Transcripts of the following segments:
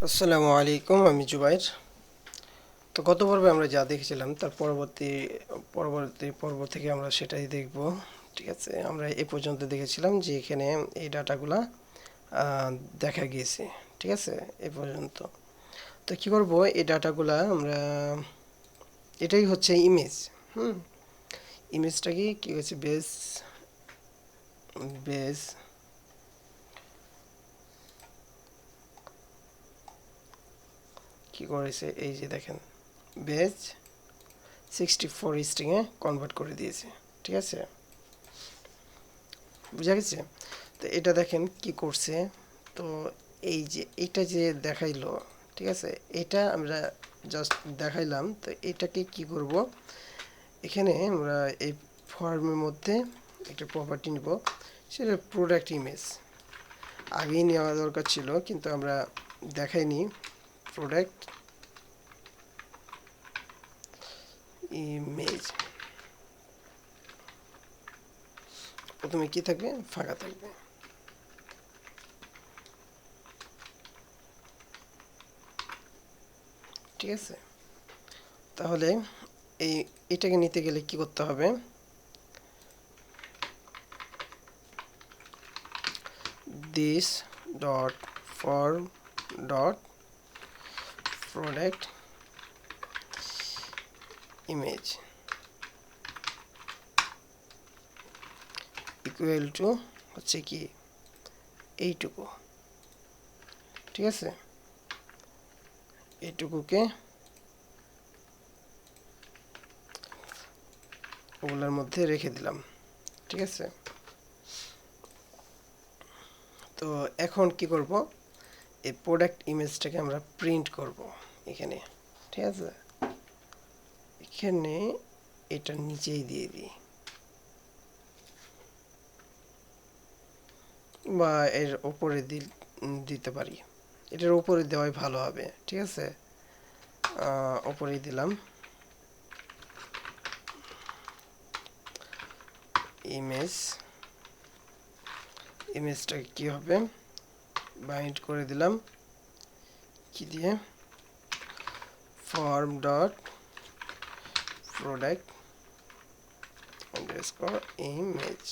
আসসালামু আলাইকুম, আমি জুবাইর। তো গত পর্বে আমরা যা দেখেছিলাম তার পরবর্তী পর্ব থেকে আমরা সেটাই দেখব। ঠিক আছে, আমরা এ পর্যন্ত দেখেছিলাম যে এখানে এই ডাটাগুলা আহ, দেখা গিয়েছে। ঠিক আছে, এ পর্যন্ত। তো কি করব, এই ডাটাগুলা আমরা, এটাই হচ্ছে ইমেজ। হুম, ইমেজটা কি হচ্ছে, বেস বেস কি করেছে, এই যে দেখেন, বেস 64 স্ট্রিংয়ে কনভার্ট করে দিয়েছে। ঠিক আছে, বুঝা গেছে? তো এটা দেখেন কি করছে। তো এই যে এটা যে দেখাইলো, ঠিক আছে, এটা আমরা জাস্ট দেখাইলাম। তো এটাকে কি করব, এখানে আমরা এই ফর্মের মধ্যে একটা প্রপার্টি নিব, সেটা প্রোডাক্ট ইমেজ। আগেই নেওয়া দরকার ছিল, কিন্তু আমরা দেখাইনি। প্রোডাক্ট ইমেজ প্রথমে কি থাকবে, ফাঁকা থাকবে। ঠিক আছে, তাহলে এই এটাকে নিতে গেলে কি করতে হবে, this dot form dot product image equal to হচ্ছে কি এইটুকু। ঠিক আছে, এইটুকুকে ওগুলোর মধ্যে রেখে দিলাম। ঠিক আছে, তো এখন কি করব, এই প্রোডাক্ট ইমেজটাকে আমরা প্রিন্ট করব এখানে। ঠিক আছে, এখানে এটা নিচেই দিয়ে দিই, বা এর উপরে দিতে পারি। এটার উপরে দেওয়াই ভালো হবে। ঠিক আছে, উপরেই দিলাম ইমেজ। ইমেজটা কি হবে, বাইন্ড করে দিলাম কি দিয়ে, form dot product underscore image.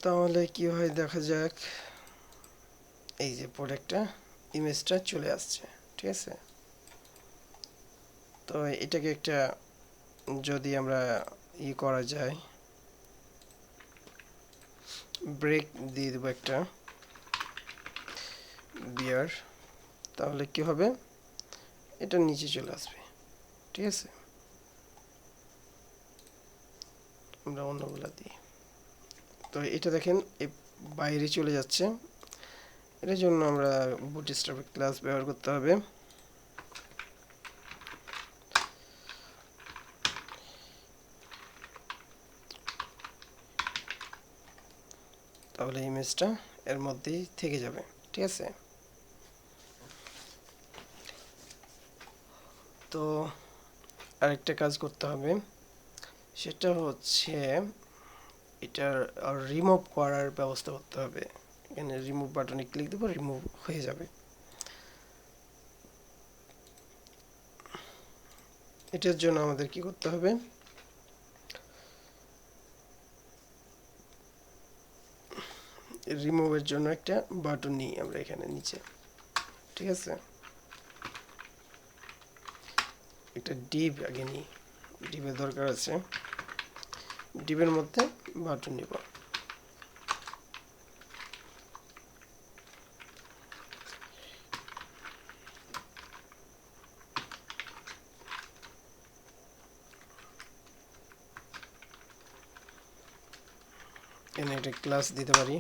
তাহলে কি হয় দেখা যাক। এই যে প্রোডাক্টটা ইমেজটা চলে আসছে। ঠিক আছে, তো এটাকে একটা, যদি আমরা করা যায়, ব্রেক দিয়ে দেবো একটা বিয়ার, তাহলে কি হবে, এটা নিচে চলে আসবে। ঠিক আছে, আমরা অন্যগুলা দিই। তো এটা দেখেন বাইরে চলে যাচ্ছে। এটার জন্য আমরা বুটস্ট্র্যাপ ক্লাস ব্যবহার করতে হবে। তাহলে ইমেজটা এর মধ্যেই থেকে যাবে। ঠিক আছে, তো আরেকটা কাজ করতে হবে, সেটা হচ্ছে এটার রিমুভ করার ব্যবস্থা করতে হবে। এখানে রিমুভ বাটনে ক্লিক দেবো, রিমুভ হয়ে যাবে। এটার জন্য আমাদের কি করতে হবে, রিমুভের জন্য একটা বাটন নিই আমরা এখানে নিচে। ঠিক আছে, একটা ডিভ আগে নিই, ডিভের দরকার আছে। ডিভের মধ্যে বাটন নিব। এখানে একটা ক্লাস দিতে পারি,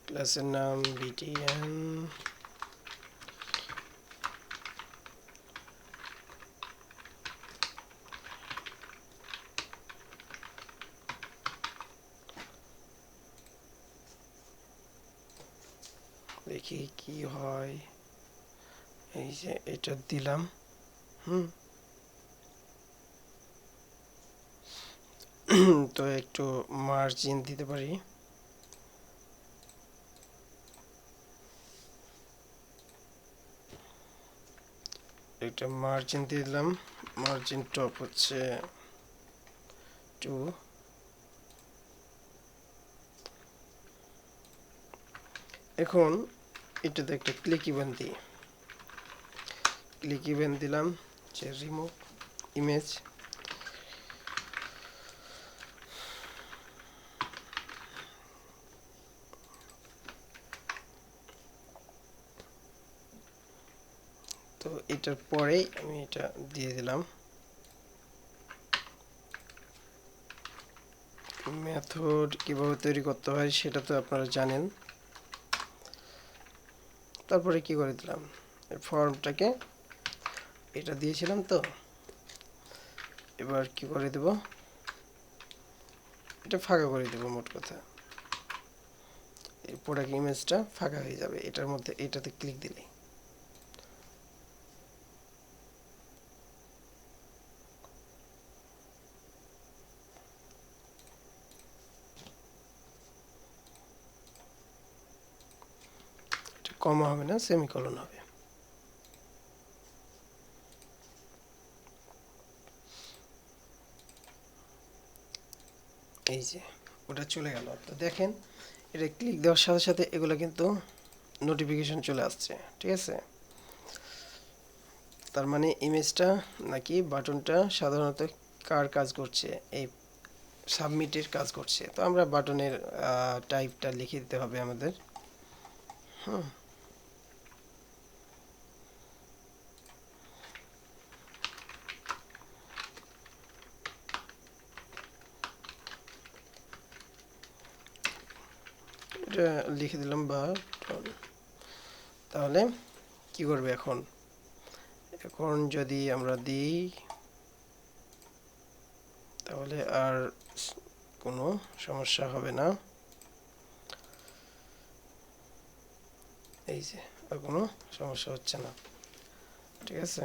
ক্লাসের নাম btn। দেখি কি হয়, এই যে এটা দিলাম। হুম তো একটু মার্জিন দিতে পারি। একটা মার্জিন দিয়ে দিলাম, মার্জিন টপ হচ্ছে 2। এখন এটাতে একটা ক্লিক ইভেন্ট দিই, ক্লিক ইভেন্ট দিলাম যে রিমুভ ইমেজ। তো এটার পরেই আমি এটা দিয়ে দিলাম। মেথড কিভাবে তৈরি করতে হয় সেটা তো আপনারা জানেন। তারপরে কি করে দিলাম, ফর্মটাকে এটা দিয়েছিলাম, তো এবার কি করে দেব, এটা ফাঁকা করে দেব। মোট কথা এই প্রোডাক্ট ইমেজটা ফাঁকা হয়ে যাবে এটার মধ্যে, এটাতে ক্লিক দিলে। এটা কমা হবে না, সেমিকোলন হবে। এই যে ওটা চলে গেল। তো দেখেন এটা ক্লিক দেওয়ার সাথে সাথে এগুলো কিন্তু নোটিফিকেশন চলে আসছে, ঠিক আছে। তার মানে ইমেজটা নাকি বাটনটা সাধারণত কার কাজ করছে, এই সাবমিটের কাজ করছে। তো আমরা বাটনের টাইপটা লিখে দিতে হবে আমাদের। হুম, এটা লিখে দিলাম বাটন। তাহলে কি করবে এখন, এখন যদি আমরা দিই তাহলে আর কোনো সমস্যা হবে না। এই যে আর কোনো সমস্যা হচ্ছে না, ঠিক আছে।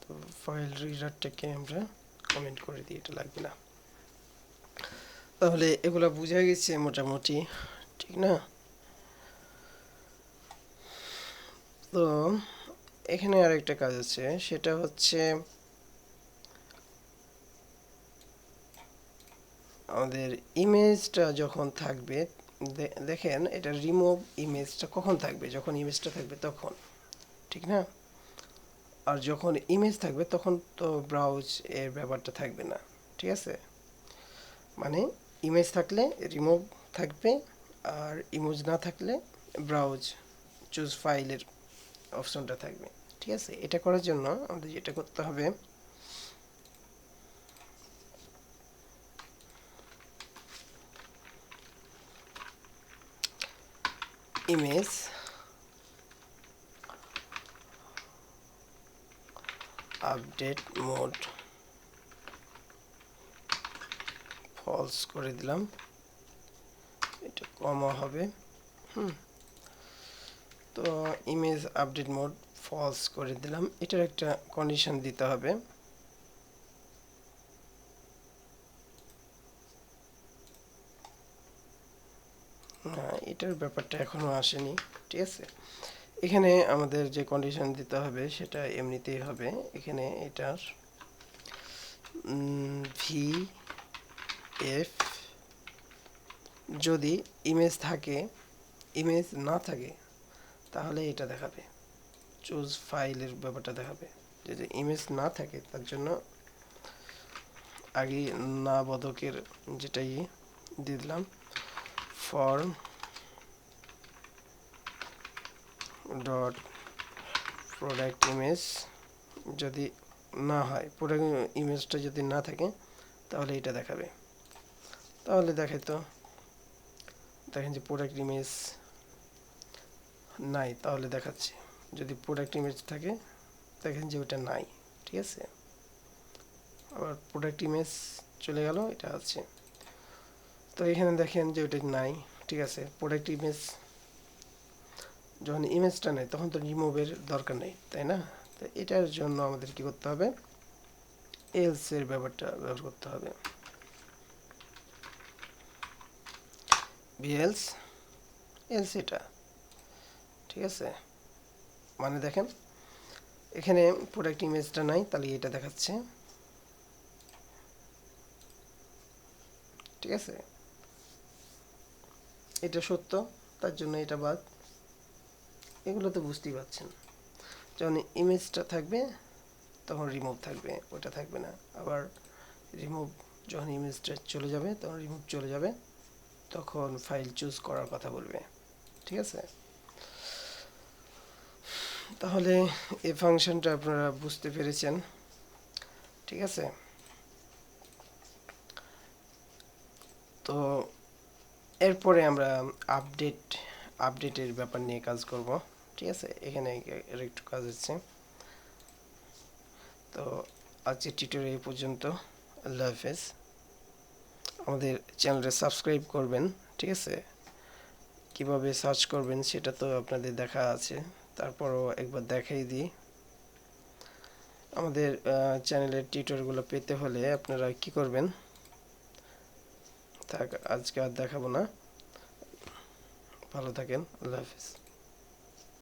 তো ফাইল রিডারটাকে আমরা কমেন্ট করে দিই, এটা লাগবে না। তাহলে এগুলা বোঝা গেছে মোটামুটি, ঠিক না। তো এখানে আরেকটা কাজ আছে, সেটা হচ্ছে আমাদের ইমেজটা যখন থাকবে, দেখেন এটা রিমুভ ইমেজটা কখন থাকবে, যখন ইমেজটা থাকবে তখন, ঠিক না। আর যখন ইমেজ থাকবে তখন তো ব্রাউজ এর ব্যাপারটা থাকবে না, ঠিক আছে। মানে ইমেজ থাকলে রিমুভ থাকবে, আর ইমেজ না থাকলে ব্রাউজ চুজ ফাইলের অপশনটা থাকবে, ঠিক আছে। এটা করার জন্য আমাদের যেটা করতে হবে, ইমেজ আপডেট মোড ফলস করে দিলাম, এটা কমা হবে। হুম, তো ইমেজ আপডেট মোড ফলস করে দিলাম, এটার একটা কন্ডিশন দিতে হবে। এটার ব্যাপারটা এখনো আসেনি, ঠিক আছে। এখানে আমাদের যে কন্ডিশন দিতে হবে সেটা এমনিতেই হবে। এখানে এটার ভি এফ যদি ইমেজ থাকে, ইমেজ না থাকে তাহলে এটা দেখাবে, চুজ ফাইলের ব্যাপারটা দেখাবে। যদি ইমেজ না থাকে তার জন্য আগে না বোধকের যেটাই দিয়ে দিলাম, ফর্ম ডট প্রোডাক্ট ইমেজ। যদি না হয়, প্রোডাক্ট ইমেজটা যদি না থাকে তাহলে এটা দেখাবে। তাহলে দেখে, তো দেখেন যে প্রোডাক্ট ইমেজ নাই, তাহলে দেখাচ্ছে। যদি প্রোডাক্ট ইমেজ থাকে দেখেন যে ওটা নাই, ঠিক আছে। আবার প্রোডাক্ট ইমেজ চলে গেল, এটা আছে। তো এখানে দেখেন যে ওটা নাই, ঠিক আছে। প্রোডাক্ট ইমেজ যখন ইমেজটা নেই তখন তো রিমুভের দরকার নেই, তাই না। তো এটার জন্য আমাদের কি করতে হবে, এলস এর ব্যাপারটা ব্যবহার করতে হবে। এলস এলস এটা, ঠিক আছে। মানে দেখেন এখানে প্রোডাক্ট ইমেজটা নাই, তাহলে এটা দেখাচ্ছে, ঠিক আছে। এটা সত্য, তার জন্য এটা বাদ। এগুলো তো বুঝতেই পারছেন, যখন ইমেজটা থাকবে তখন রিমুভ থাকবে, ওটা থাকবে না। আবার রিমুভ, যখন ইমেজটা চলে যাবে তখন রিমুভ চলে যাবে, তখন ফাইল চুজ করার কথা বলবে, ঠিক আছে। তাহলে এই ফাংশনটা আপনারা বুঝতে পেরেছেন, ঠিক আছে। তো এরপরে আমরা আপডেটের ব্যাপার নিয়ে কাজ করব, ঠিক আছে। এখানে এর একটু কাজ হচ্ছে। তো আজকের টিউটোরিয়াল এই পর্যন্ত। আল্লাহ হাফেজ। আমাদের চ্যানেলটা সাবস্ক্রাইব করবেন, ঠিক আছে। কিভাবে সার্চ করবেন সেটা তো আপনাদের দেখা আছে, তারপরও একবার দেখাই দিই। আমাদের চ্যানেলের টিউটোরিয়ালগুলো পেতে হলে আপনারা কি করবেন, থাক আজকে আর দেখাবো না। ভালো থাকেন, আল্লাহ হাফেজ।